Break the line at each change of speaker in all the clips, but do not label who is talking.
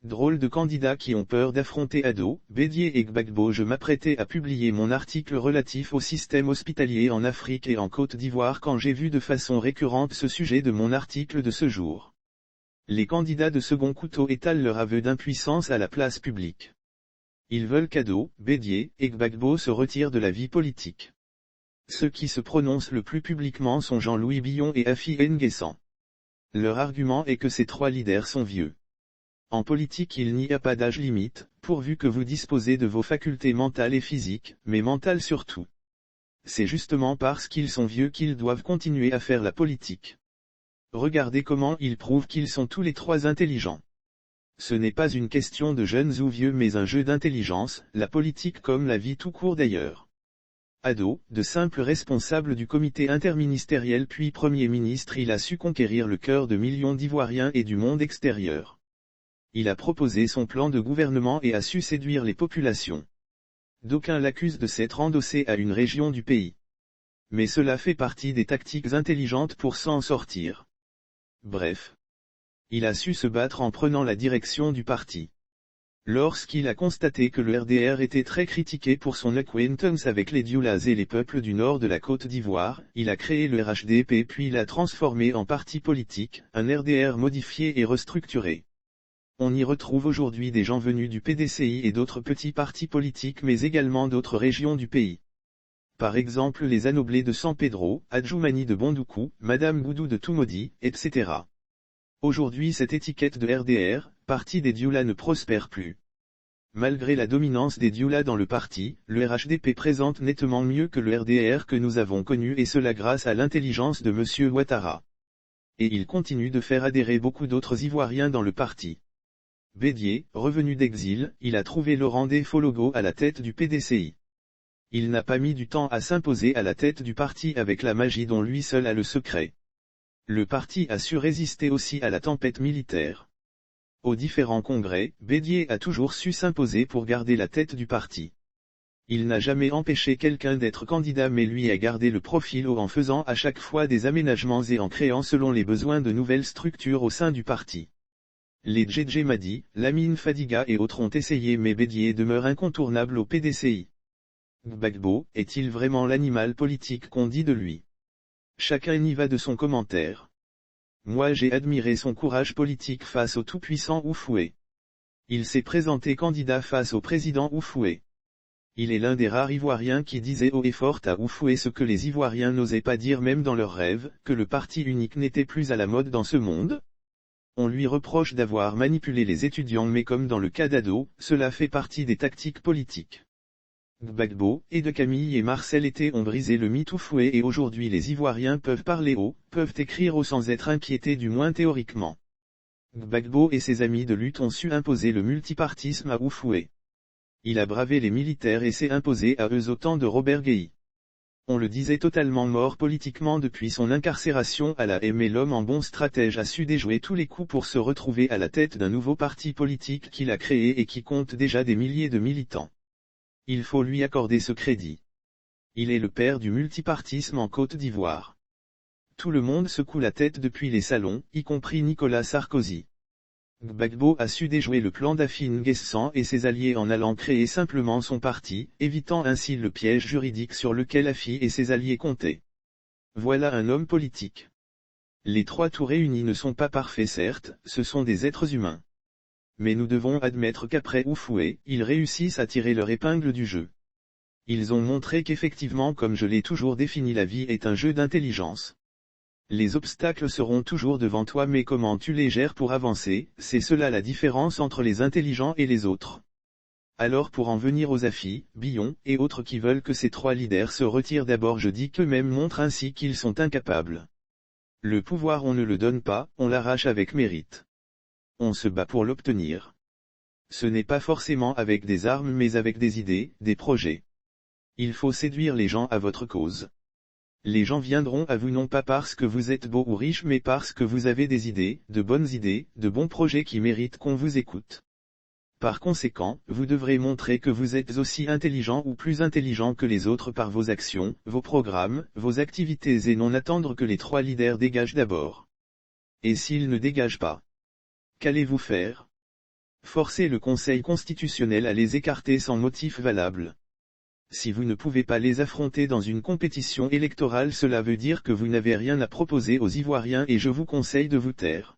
Drôle de candidats qui ont peur d'affronter Ado, Bédié et Gbagbo. Je m'apprêtais à publier mon article relatif au système hospitalier en Afrique et en Côte d'Ivoire quand j'ai vu de façon récurrente ce sujet de mon article de ce jour. Les candidats de second couteau étalent leur aveu d'impuissance à la place publique. Ils veulent qu'Ado, Bédié et Gbagbo se retirent de la vie politique. Ceux qui se prononcent le plus publiquement sont Jean-Louis Billon et Afi N'Guessan. Leur argument est que ces trois leaders sont vieux. En politique il n'y a pas d'âge limite, pourvu que vous disposez de vos facultés mentales et physiques, mais mentales surtout. C'est justement parce qu'ils sont vieux qu'ils doivent continuer à faire la politique. Regardez comment ils prouvent qu'ils sont tous les trois intelligents. Ce n'est pas une question de jeunes ou vieux mais un jeu d'intelligence, la politique comme la vie tout court d'ailleurs. Ado, de simple responsable du comité interministériel puis Premier ministre, il a su conquérir le cœur de millions d'Ivoiriens et du monde extérieur. Il a proposé son plan de gouvernement et a su séduire les populations. D'aucuns l'accusent de s'être endossé à une région du pays. Mais cela fait partie des tactiques intelligentes pour s'en sortir. Bref. Il a su se battre en prenant la direction du parti. Lorsqu'il a constaté que le RDR était très critiqué pour son acquaintance avec les Dioulas et les peuples du nord de la Côte d'Ivoire, il a créé le RHDP puis l'a transformé en parti politique, un RDR modifié et restructuré. On y retrouve aujourd'hui des gens venus du PDCI et d'autres petits partis politiques mais également d'autres régions du pays. Par exemple les Anoblés de San Pedro, Adjoumani de Bondoukou, Madame Goudou de Toumodi, etc. Aujourd'hui cette étiquette de RDR, parti des Dioulas ne prospère plus. Malgré la dominance des Dioulas dans le parti, le RHDP présente nettement mieux que le RDR que nous avons connu et cela grâce à l'intelligence de M. Ouattara. Et il continue de faire adhérer beaucoup d'autres Ivoiriens dans le parti. Bédié, revenu d'exil, il a trouvé Laurent Desfologo à la tête du PDCI. Il n'a pas mis du temps à s'imposer à la tête du parti avec la magie dont lui seul a le secret. Le parti a su résister aussi à la tempête militaire. Aux différents congrès, Bédié a toujours su s'imposer pour garder la tête du parti. Il n'a jamais empêché quelqu'un d'être candidat mais lui a gardé le profil haut en faisant à chaque fois des aménagements et en créant selon les besoins de nouvelles structures au sein du parti. Les Djedje Madi, Lamine Fadiga et autres ont essayé mais Bédié demeure incontournable au PDCI. Gbagbo, est-il vraiment l'animal politique qu'on dit de lui? Chacun y va de son commentaire. Moi j'ai admiré son courage politique face au tout-puissant Oufoué. Il s'est présenté candidat face au président Oufoué. Il est l'un des rares Ivoiriens qui disait haut et fort à Oufoué ce que les Ivoiriens n'osaient pas dire même dans leurs rêves, que le parti unique n'était plus à la mode dans ce monde. On lui reproche d'avoir manipulé les étudiants mais comme dans le cas d'Ado, cela fait partie des tactiques politiques. Gbagbo, et de Camille et Marcel Été ont brisé le mythe Oufoué et aujourd'hui les Ivoiriens peuvent parler haut, peuvent écrire haut sans être inquiétés du moins théoriquement. Gbagbo et ses amis de lutte ont su imposer le multipartisme à Oufoué. Il a bravé les militaires et s'est imposé à eux au temps de Robert Guéhi. On le disait totalement mort politiquement depuis son incarcération à la haie mais l'homme en bon stratège a su déjouer tous les coups pour se retrouver à la tête d'un nouveau parti politique qu'il a créé et qui compte déjà des milliers de militants. Il faut lui accorder ce crédit. Il est le père du multipartisme en Côte d'Ivoire. Tout le monde secoue la tête depuis les salons, y compris Nicolas Sarkozy. Gbagbo a su déjouer le plan d'Afi N'Guessan et ses alliés en allant créer simplement son parti, évitant ainsi le piège juridique sur lequel Afi et ses alliés comptaient. Voilà un homme politique. Les trois tout réunis ne sont pas parfaits certes, ce sont des êtres humains. Mais nous devons admettre qu'après Oufoué, ils réussissent à tirer leur épingle du jeu. Ils ont montré qu'effectivement comme je l'ai toujours défini la vie est un jeu d'intelligence. Les obstacles seront toujours devant toi mais comment tu les gères pour avancer, c'est cela la différence entre les intelligents et les autres. Alors pour en venir aux Afi, Billon, et autres qui veulent que ces trois leaders se retirent d'abord je dis qu'eux-mêmes montrent ainsi qu'ils sont incapables. Le pouvoir on ne le donne pas, on l'arrache avec mérite. On se bat pour l'obtenir. Ce n'est pas forcément avec des armes mais avec des idées, des projets. Il faut séduire les gens à votre cause. Les gens viendront à vous non pas parce que vous êtes beau ou riche mais parce que vous avez des idées, de bons projets qui méritent qu'on vous écoute. Par conséquent, vous devrez montrer que vous êtes aussi intelligent ou plus intelligent que les autres par vos actions, vos programmes, vos activités et non attendre que les trois leaders dégagent d'abord. Et s'ils ne dégagent pas, qu'allez-vous faire? Forcez le Conseil constitutionnel à les écarter sans motif valable. Si vous ne pouvez pas les affronter dans une compétition électorale, cela veut dire que vous n'avez rien à proposer aux Ivoiriens et je vous conseille de vous taire.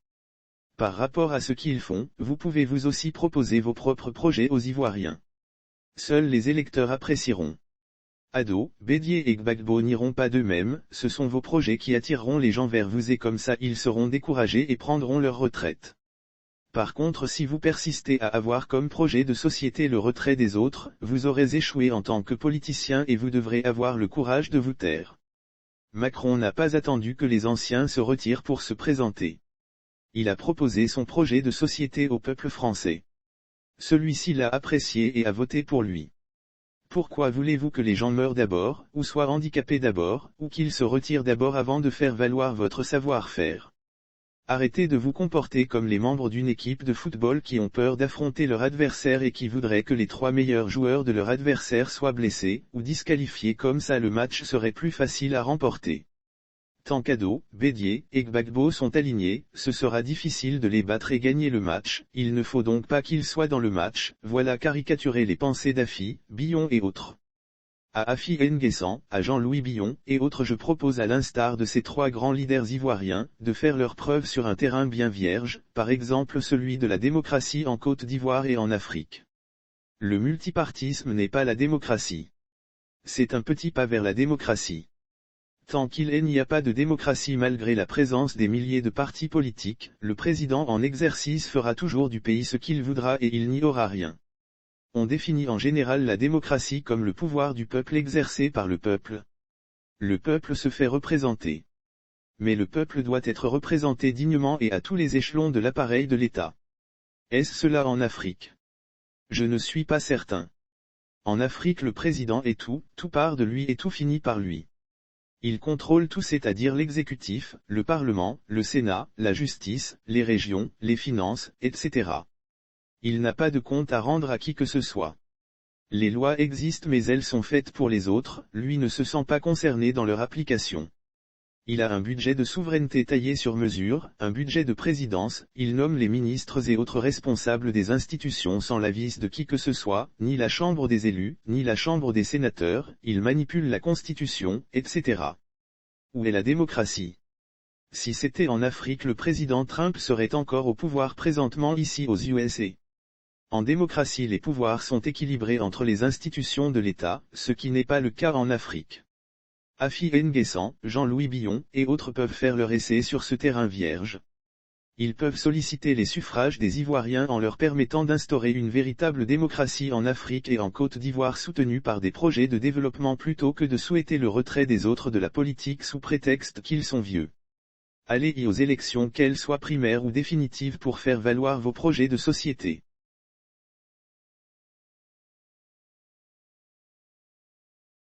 Par rapport à ce qu'ils font, vous pouvez vous aussi proposer vos propres projets aux Ivoiriens. Seuls les électeurs apprécieront. Ado, Bédié et Gbagbo n'iront pas d'eux-mêmes, ce sont vos projets qui attireront les gens vers vous et comme ça ils seront découragés et prendront leur retraite. Par contre, si vous persistez à avoir comme projet de société le retrait des autres, vous aurez échoué en tant que politicien et vous devrez avoir le courage de vous taire. Macron n'a pas attendu que les anciens se retirent pour se présenter. Il a proposé son projet de société au peuple français. Celui-ci l'a apprécié et a voté pour lui. Pourquoi voulez-vous que les gens meurent d'abord, ou soient handicapés d'abord, ou qu'ils se retirent d'abord avant de faire valoir votre savoir-faire? Arrêtez de vous comporter comme les membres d'une équipe de football qui ont peur d'affronter leur adversaire et qui voudraient que les 3 meilleurs joueurs de leur adversaire soient blessés, ou disqualifiés, comme ça le match serait plus facile à remporter. Tant qu'Ado, Bédié et Gbagbo sont alignés, ce sera difficile de les battre et gagner le match, il ne faut donc pas qu'ils soient dans le match, voilà caricaturer les pensées d'Afi, Billon et autres. À Afi N'Guessan, à Jean-Louis Billon, et autres je propose à l'instar de ces 3 grands leaders ivoiriens, de faire leurs preuves sur un terrain bien vierge, par exemple celui de la démocratie en Côte d'Ivoire et en Afrique. Le multipartisme n'est pas la démocratie. C'est un petit pas vers la démocratie. Tant qu'il n'y a pas de démocratie malgré la présence des milliers de partis politiques, le président en exercice fera toujours du pays ce qu'il voudra et il n'y aura rien. On définit en général la démocratie comme le pouvoir du peuple exercé par le peuple. Le peuple se fait représenter. Mais le peuple doit être représenté dignement et à tous les échelons de l'appareil de l'État. Est-ce cela en Afrique? Je ne suis pas certain. En Afrique le président est tout part de lui et tout finit par lui. Il contrôle tout, c'est-à-dire l'exécutif, le Parlement, le Sénat, la justice, les régions, les finances, etc. Il n'a pas de compte à rendre à qui que ce soit. Les lois existent mais elles sont faites pour les autres, lui ne se sent pas concerné dans leur application. Il a un budget de souveraineté taillé sur mesure, un budget de présidence, il nomme les ministres et autres responsables des institutions sans l'avis de qui que ce soit, ni la Chambre des élus, ni la Chambre des sénateurs, il manipule la Constitution, etc. Où est la démocratie? Si c'était en Afrique, le président Trump serait encore au pouvoir présentement ici aux USA. En démocratie, les pouvoirs sont équilibrés entre les institutions de l'État, ce qui n'est pas le cas en Afrique. Afi N'Guessan, Jean-Louis Billon, et autres peuvent faire leur essai sur ce terrain vierge. Ils peuvent solliciter les suffrages des Ivoiriens en leur permettant d'instaurer une véritable démocratie en Afrique et en Côte d'Ivoire soutenue par des projets de développement plutôt que de souhaiter le retrait des autres de la politique sous prétexte qu'ils sont vieux. Allez-y aux élections, qu'elles soient primaires ou définitives, pour faire valoir vos projets de société.